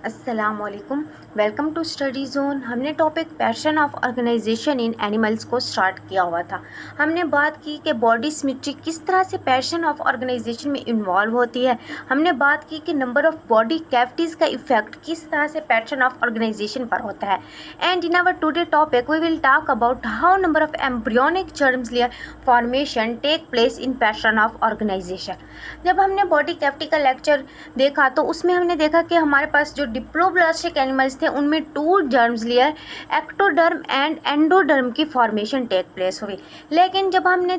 अस्सलामुअलैकुम। Welcome to study zone. हमने topic passion of organisation in animals को start किया हुआ था। हमने बात की कि बॉडी सिमेट्री किस तरह से पैशन ऑफ ऑर्गेनाइजेशन में इन्वॉल्व होती है। हमने बात की कि नंबर ऑफ बॉडी कैविटीज़ का इफेक्ट किस तरह से पैशन ऑफ ऑर्गेनाइजेशन पर होता है। And in our today topic we will talk about how number of embryonic germs layer formation take place in pattern of organisation. जब हमने बॉडी कैविटी का लेक्चर देखा तो उसमें हमने देखा कि हमारे पास जो डिप्लोब्लास्टिक एनिमल्स थे उनमें 2 germs layer ectoderm and endoderm की फॉर्मेशन टेक प्लेस हुई। लेकिन जब हमने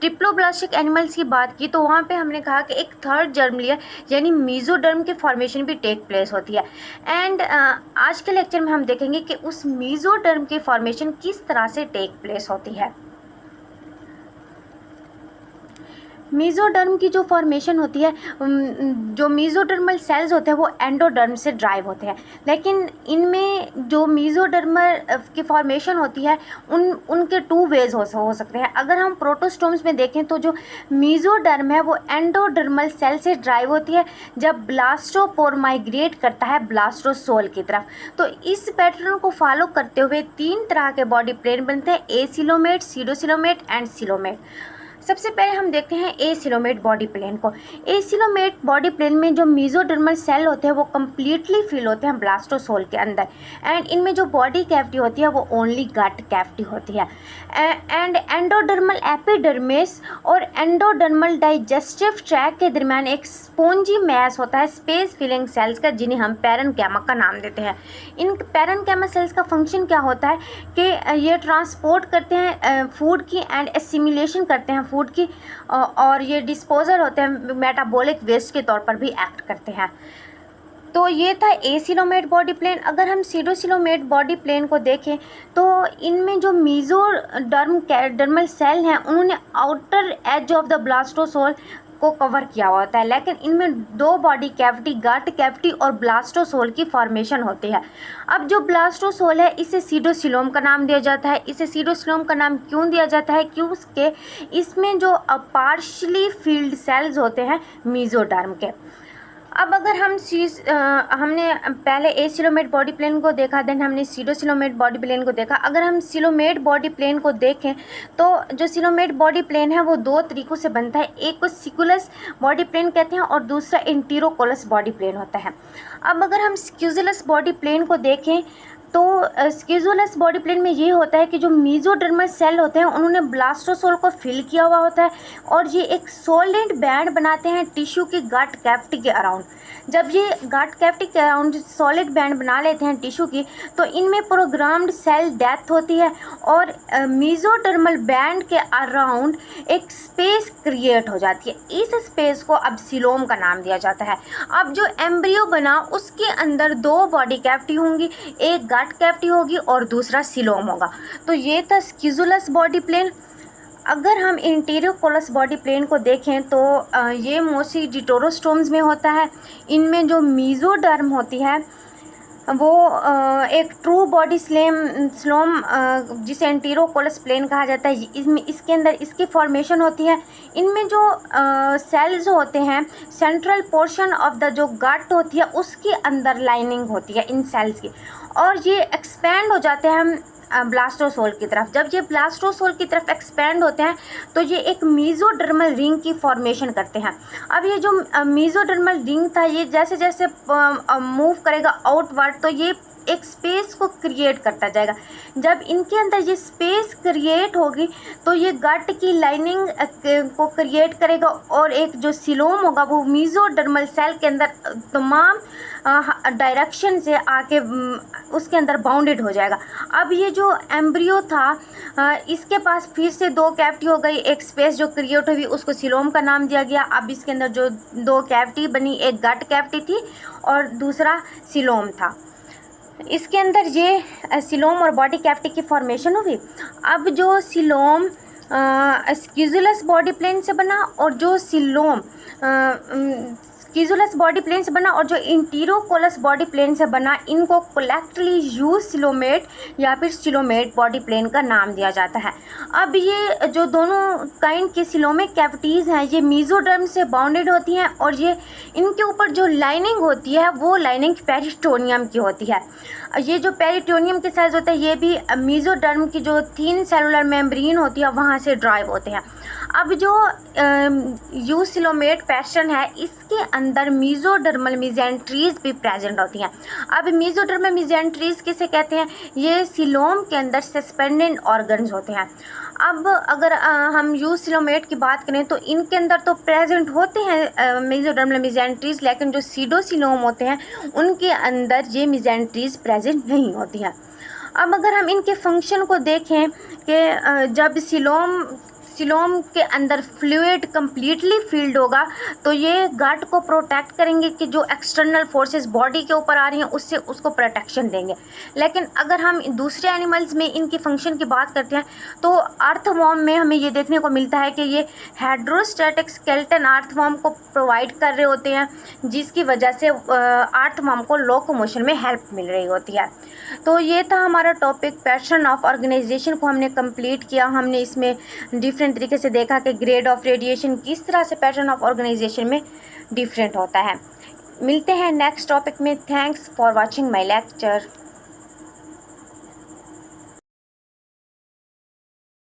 डिप्लोब्लास्टिक एनिमल्स की बात की तो वहाँ पे हमने कहा कि एक 3rd जर्म लेयर यानी मीजोडर्म की फॉर्मेशन भी टेक प्लेस होती है। एंड आज के लेक्चर में हम देखेंगे कि उस मीजोडर्म की फॉर्मेशन किस तरह से टेक प्लेस होती है। मीजोडर्म की जो फॉर्मेशन होती है, जो मीजोडर्मल सेल्स होते हैं वो एंडोडर्म से ड्राइव होते हैं। लेकिन इनमें जो मीजोडर्मल की फॉर्मेशन होती है उनके 2 वेज हो सकते हैं। अगर हम प्रोटोस्टोम्स में देखें तो जो मीजोडर्म है वो एंडोडर्मल सेल से ड्राइव होती है जब ब्लास्टोपोर माइग्रेट करता है ब्लास्टोसोल की तरफ। तो इस पैटर्न को फॉलो करते हुए 3 तरह के बॉडी प्लेन बनते हैं, एसिलोमेट, सीडोसिलोमेट एंड सिलोमेट। सबसे पहले हम देखते हैं एसिलोमेट बॉडी प्लेन को। एसिलोमेट बॉडी प्लेन में जो मीजोडर्मल सेल होते हैं वो कम्प्लीटली फिल होते हैं ब्लास्टोसोल के अंदर। एंड इनमें जो बॉडी कैविटी होती है वो ओनली गट कैविटी होती है। एंड एंडोडर्मल एपिडर्मिस और एंडोडर्मल डाइजेस्टिव ट्रैक के दरमियान एक स्पोंजी मैस होता है स्पेस फिलिंग सेल्स का, जिन्हें हम पैरेन्काइमा का नाम देते हैं। इन पैरेन्काइमा सेल्स का फंक्शन क्या होता है कि ये ट्रांसपोर्ट करते हैं फूड की एंड एसिमिलेशन करते हैं फूड की, और ये डिस्पोजर होते हैं, मेटाबॉलिक वेस्ट के तौर पर भी एक्ट करते हैं। तो ये था एसिलोमेट बॉडी प्लेन। अगर हम सीडोसिलोमेट बॉडी प्लेन को देखें तो इनमें जो मीजोडर्मल सेल हैं उन्होंने आउटर एज ऑफ द ब्लास्टोसोल को कवर किया हुआ होता है। लेकिन इनमें 2 बॉडी कैविटी, गट कैविटी और ब्लास्टोसोल की फॉर्मेशन होती है। अब जो ब्लास्टोसोल है इसे सीडोसिलोम का नाम दिया जाता है। इसे सीडोसिलोम का नाम क्यों दिया जाता है? क्योंकि इसमें जो पार्शली फील्ड सेल्स होते हैं मीजोडर्म के। अब अगर हम हमने पहले एसिलोमेट बॉडी प्लेन को देखा, देन हमने सीडोसिलोमेट बॉडी प्लेन को देखा। अगर हम सिलोमेट बॉडी प्लेन को देखें तो जो सिलोमेट बॉडी प्लेन है वो 2 तरीक़ों से बनता है। एक को स्क्यूलस बॉडी प्लेन कहते हैं और दूसरा इंटीरोकोलस बॉडी प्लेन होता है। अब अगर हम स्क्यूलस बॉडी प्लेन को देखें तो स्क्यूलस बॉडी प्लेन में ये होता है कि जो मीजोडर्मल सेल होते हैं उन्होंने ब्लास्टोसोल को फिल किया हुआ होता है और ये एक सॉलिड बैंड बनाते हैं टिश्यू की गट कैविटी के अराउंड। जब ये गट कैविटी के अराउंड सॉलिड बैंड बना लेते हैं टिश्यू की तो इनमें प्रोग्राम्ड सेल डेथ होती है और मीजोडर्मल बैंड के अराउंड एक स्पेस क्रिएट हो जाती है। इस स्पेस को अब सिलोम का नाम दिया जाता है। अब जो एम्ब्रियो बना उसके अंदर 2 बॉडी कैविटी होंगी, एक गट कैविटी होगी और दूसरा सिलोम होगा। तो ये था स्क्यूलस बॉडी प्लेन। अगर हम इंटीरियोकोलस बॉडी प्लेन को देखें तो ये मोस्टली डिटोरोस्टोम्स में होता है। इनमें जो मीजोडर्म होती है वो एक ट्रू बॉडी स्लोम जिसे एंटीरोकोलस प्लेन कहा जाता है, इसके अंदर इसकी फॉर्मेशन होती है। इनमें जो सेल्स होते हैं, सेंट्रल पोर्शन ऑफ द जो गट होती है उसके अंदर लाइनिंग होती है इन सेल्स की, और ये एक्सपैंड हो जाते हैं हम ब्लास्टोसोल की तरफ। जब ये ब्लास्टोसोल की तरफ एक्सपैंड होते हैं तो ये एक मीजोडर्मल रिंग की फॉर्मेशन करते हैं। अब ये जो मीजोडर्मल रिंग था ये जैसे जैसे मूव करेगा आउटवर्ड तो ये एक स्पेस को क्रिएट करता जाएगा। जब इनके अंदर ये स्पेस क्रिएट होगी तो ये गट की लाइनिंग को क्रिएट करेगा और एक जो सिलोम होगा वो मीजोडर्मल सेल के अंदर तमाम डायरेक्शन से आके उसके अंदर बाउंडेड हो जाएगा। अब ये जो एम्ब्रियो था इसके पास फिर से 2 कैविटी हो गई, एक स्पेस जो क्रिएट हुई उसको सिलोम का नाम दिया गया। अब इसके अंदर जो 2 कैविटी बनी, एक गट कैविटी थी और दूसरा सिलोम था। इसके अंदर ये सिलोम और बॉडी कैविटी की फॉर्मेशन हुई। अब जो सिलोम स्क्यूलस बॉडी प्लेन से बना और जो सिलोम स्कीजोलस बॉडी प्लेन से बना और जो इंटीरोकोलस बॉडी प्लेन से बना, इनको कलेक्टिवली यूसिलोमेट या फिर सिलोमेट बॉडी प्लेन का नाम दिया जाता है। अब ये जो दोनों काइंड के सिलोमिक कैविटीज़ हैं ये मेसोडर्म से बाउंडेड होती हैं और ये इनके ऊपर जो लाइनिंग होती है वो लाइनिंग पेरिटोनियम की होती है। ये जो पेरिटोनियम के सेल्स होते हैं ये भी मेसोडर्म की जो थिन सेलुलर मेम्ब्रेन होती है वहाँ से ड्राइव होते हैं। अब जो यूसिलोमेट पैटर्न है इसके अंदर मेसोडर्मल मेसेंट्रीज भी प्रेजेंट होती हैं। अब मेसोडर्मल मेसेंट्रीज किसे कहते हैं? ये सिलोम के अंदर सस्पेंडेड ऑर्गन्स होते हैं। अब अगर हम यूसिलोमेट की बात करें तो इनके अंदर तो प्रेजेंट होते हैं मेसोडर्मल मेसेंट्रीज, लेकिन जो सीडोसिलोम होते हैं उनके अंदर ये मेसेंट्रीज प्रेजेंट नहीं होती हैं। अब अगर हम इनके फंक्शन को देखें कि जब सिलोम के अंदर फ्लूइड कम्प्लीटली फील्ड होगा तो ये गट को प्रोटेक्ट करेंगे कि जो एक्सटर्नल फोर्सेस बॉडी के ऊपर आ रही हैं उससे उसको प्रोटेक्शन देंगे। लेकिन अगर हम दूसरे एनिमल्स में इनकी फंक्शन की बात करते हैं तो अर्थवॉर्म में हमें ये देखने को मिलता है कि ये हाइड्रोस्टैटिक स्केलेटन अर्थवॉर्म को प्रोवाइड कर रहे होते हैं, जिसकी वजह से अर्थवॉर्म को लोकोमोशन में हेल्प मिल रही होती है। तो ये था हमारा टॉपिक पैटर्न ऑफ ऑर्गेनाइजेशन को हमने कंप्लीट किया। हमने इसमें डिफरेंट तरीके से देखा कि ग्रेड ऑफ रेडिएशन किस तरह से पैटर्न ऑफ ऑर्गेनाइजेशन में डिफरेंट होता है। मिलते हैं नेक्स्ट टॉपिक में। Thanks for watching my lecture.